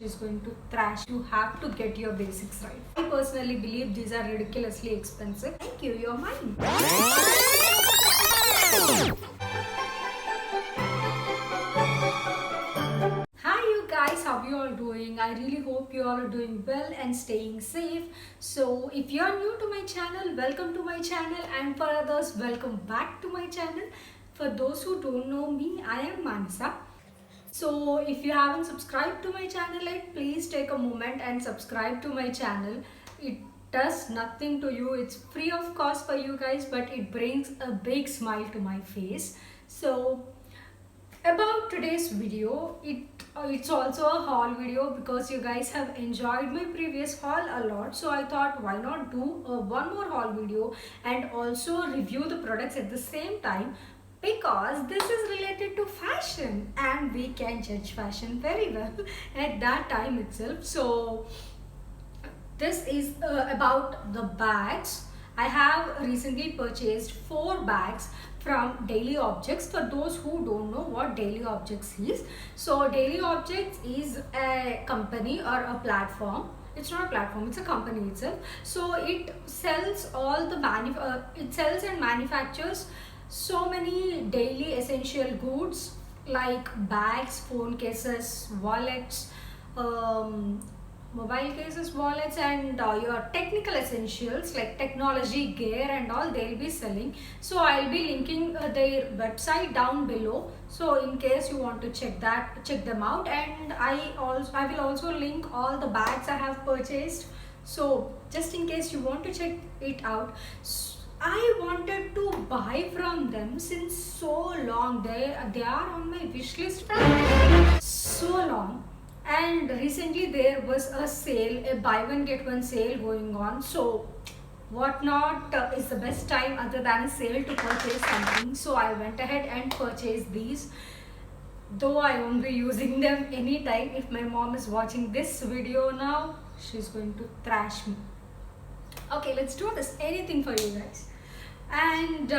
is going to thrash. You have to get your basics right. I personally believe these are ridiculously expensive. Thank you, you're mine. Hi you guys, how you all doing? I really hope you all are doing well and staying safe. So if you are new to my channel, welcome to my channel, and for others, welcome back to my channel. For those who don't know me, I am Manasa. So if you haven't subscribed to my channel yet, please take a moment and subscribe to my channel. It does nothing to you. It's free of cost for you guys, but it brings a big smile to my face. So about today's video, it's also a haul video because you guys have enjoyed my previous haul a lot. So I thought, why not do one more haul video and also review the products at the same time, because this is related to fashion and we can judge fashion very well at that time itself. So this is about the bags. I have recently purchased 4 bags from Daily Objects. For those who don't know what Daily Objects is, so Daily Objects is a company or a platform. It's not a platform, it's a company itself. So it sells all the it sells and manufactures so many daily essential goods like bags, phone cases, wallets, mobile cases, wallets, and your technical essentials like technology gear and all they'll be selling. So I'll be linking their website down below, so in case you want to check them out. And I will also link all the bags I have purchased, so just in case you want to check it out. I wanted to buy from them since so long. They are on my wish list for so long. And recently there was a sale, a buy one get one sale going on. So what not is the best time other than a sale to purchase something. So I went ahead and purchased these. Though I won't be using them anytime. If my mom is watching this video now, she's going to thrash me. Okay, let's do this. Anything for you guys. And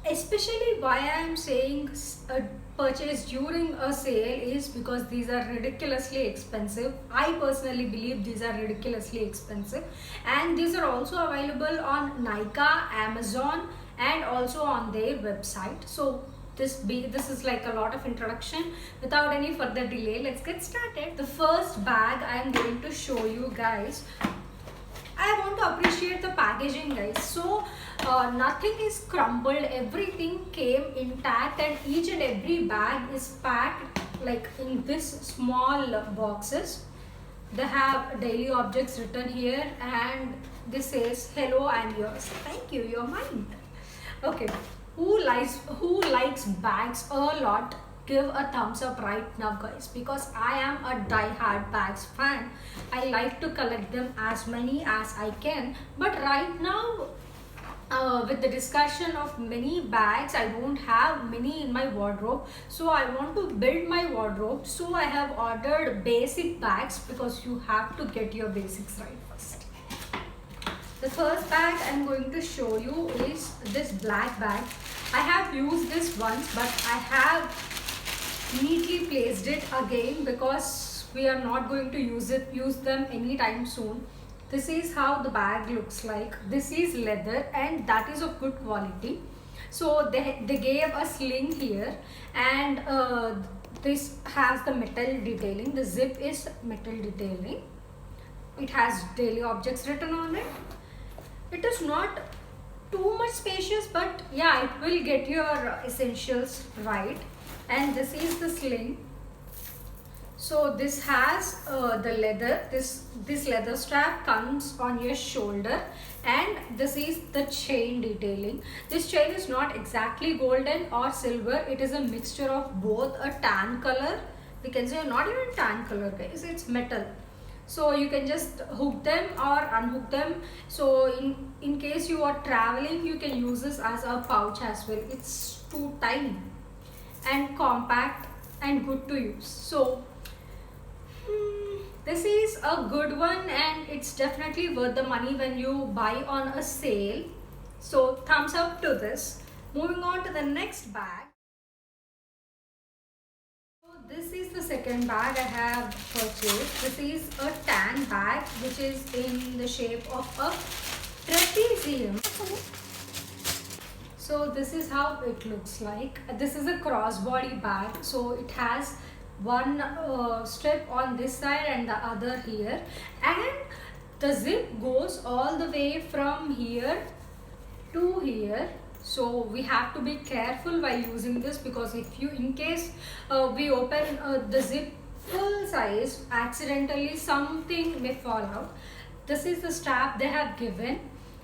especially why I am saying purchase during a sale is because these are ridiculously expensive. I personally believe these are ridiculously expensive, and these are also available on Nykaa, Amazon, and also on their website. So this is like a lot of introduction. Without any further delay, let's get started. The first bag I am going to show you guys. I want to appreciate the packaging, guys. So nothing is crumbled, everything came intact, and each and every bag is packed like in this small boxes. They have Daily Objects written here, and this says, hello, I'm yours. Thank you, you're mine. Okay, who likes bags a lot? Give a thumbs up right now, guys, because I am a die-hard bags fan. I like to collect them as many as I can, but right now with the discussion of many bags, I don't have many in my wardrobe, so I want to build my wardrobe. So I have ordered basic bags because you have to get your basics right first. The first bag I'm going to show you is this black bag. I have used this once, but I have neatly placed it again because we are not going to use them anytime soon. This is how the bag looks like. This is leather and that is of good quality. So they gave a sling here, and this has the metal detailing. The zip is metal detailing. It has Daily Objects written on it. It is not too much spacious, but yeah, it will get your essentials right. And this is the sling. So this has the leather, this leather strap comes on your shoulder, and this is the chain detailing. This chain is not exactly golden or silver, it is a mixture of both. A tan color, we can say, not even tan color guys, it's metal. So you can just hook them or unhook them. So in case you are traveling, you can use this as a pouch as well. It's too tiny and compact and good to use. So this is a good one, and it's definitely worth the money when you buy on a sale. So thumbs up to this. Moving on to the next bag. So this is the second bag I have purchased. This is a tan bag which is in the shape of a trapezium. So this is how it looks like. This is a crossbody bag, so it has one strip on this side and the other here, and the zip goes all the way from here to here. So we have to be careful while using this, because if you, in case we open the zip full size, accidentally something may fall out. This is the strap they have given.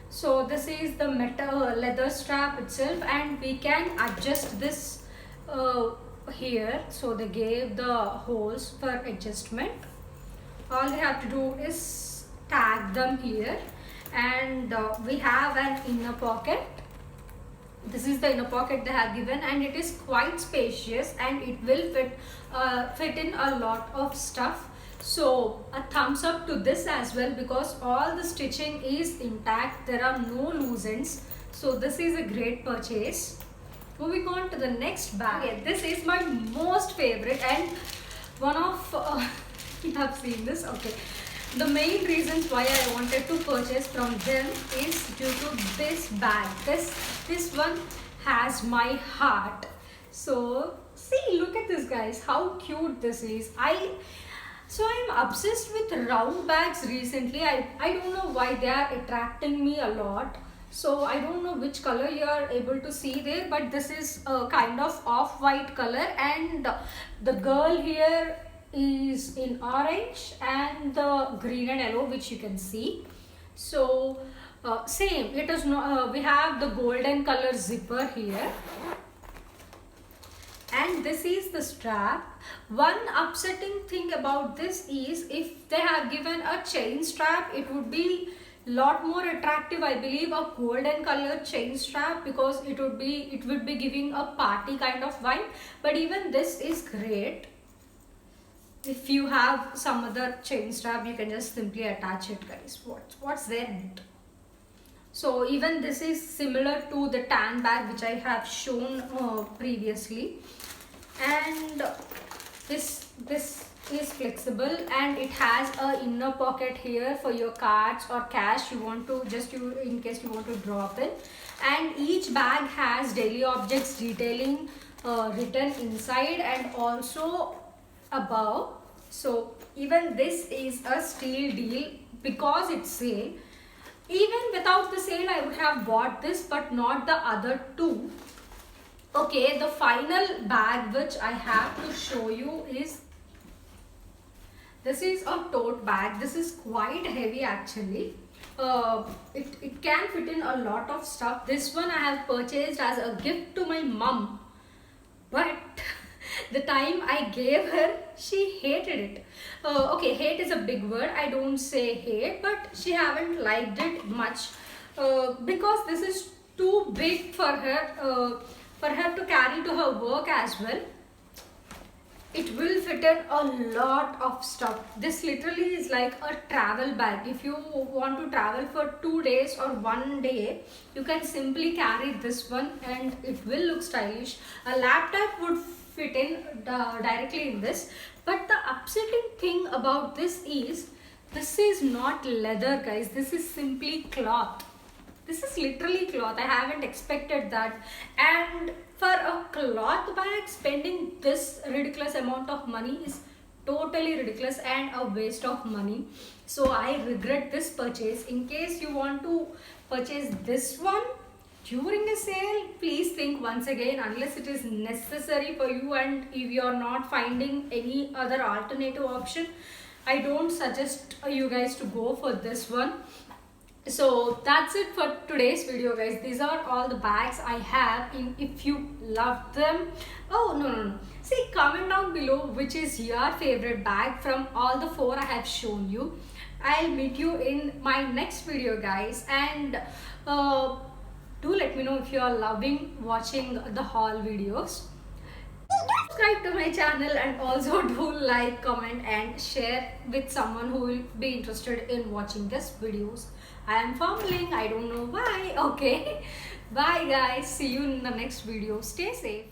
So this is the metal leather strap itself, and we can adjust this here. So they gave the holes for adjustment. All we have to do is tag them here, and we have an inner pocket. This is the inner pocket they have given, and it is quite spacious and it will fit in a lot of stuff. So a thumbs up to this as well, because all the stitching is intact, there are no loose ends. So this is a great purchase. Moving on to the next bag. Okay, this is my most favorite, and one of you have seen this. Okay, the main reasons why I wanted to purchase from them is due to this bag. This one has my heart. So see, look at this, guys, how cute this is. So I'm obsessed with round bags recently. I don't know why they are attracting me a lot. So I don't know which color you are able to see there, but this is a kind of off-white color, and the girl here is in orange and the green and yellow, which you can see. So same, it is no, we have the golden color zipper here, and this is the strap. One upsetting thing about this is, if they have given a chain strap, it would be lot more attractive, I believe, a golden color chain strap, because it would be giving a party kind of vibe. But even this is great. If you have some other chain strap, you can just simply attach it, guys. What's there in it? So even this is similar to the tan bag which I have shown previously, and this is flexible, and it has a inner pocket here for your cards or cash you want to in case you want to drop in. And each bag has daily objects detailing written inside and also above. So even this is a steal deal because it's sale. Even without the sale, I would have bought this, but not the other two. Okay, the final bag which I have to show you is, this is a tote bag. This is quite heavy actually. It can fit in a lot of stuff. This one I have purchased as a gift to my mum, but the time I gave her, she hated it. Okay, hate is a big word. I don't say hate, but she haven't liked it much because this is too big for her to carry to her work as well. It will fit in a lot of stuff. This literally is like a travel bag. If you want to travel for 2 days or 1 day, you can simply carry this one and it will look stylish. A laptop would fit in directly in this. But the upsetting thing about this is not leather, guys. This is simply cloth. This is literally cloth. I haven't expected that. And for a cloth bag, spending this ridiculous amount of money is totally ridiculous and a waste of money. So I regret this purchase. In case you want to purchase this one during a sale, please think once again, unless it is necessary for you and if you are not finding any other alternative option. I don't suggest you guys to go for this one. So that's it for today's video, guys. These are all the bags I have. If you love them, no, see, comment down below which is your favorite bag from all the 4 I have shown you. I'll meet you in my next video, guys, and do let me know if you are loving watching the haul videos. Subscribe to my channel and also do like, comment and share with someone who will be interested in watching these videos. I am fumbling, I don't know why. Okay, bye guys, see you in the next video. Stay safe.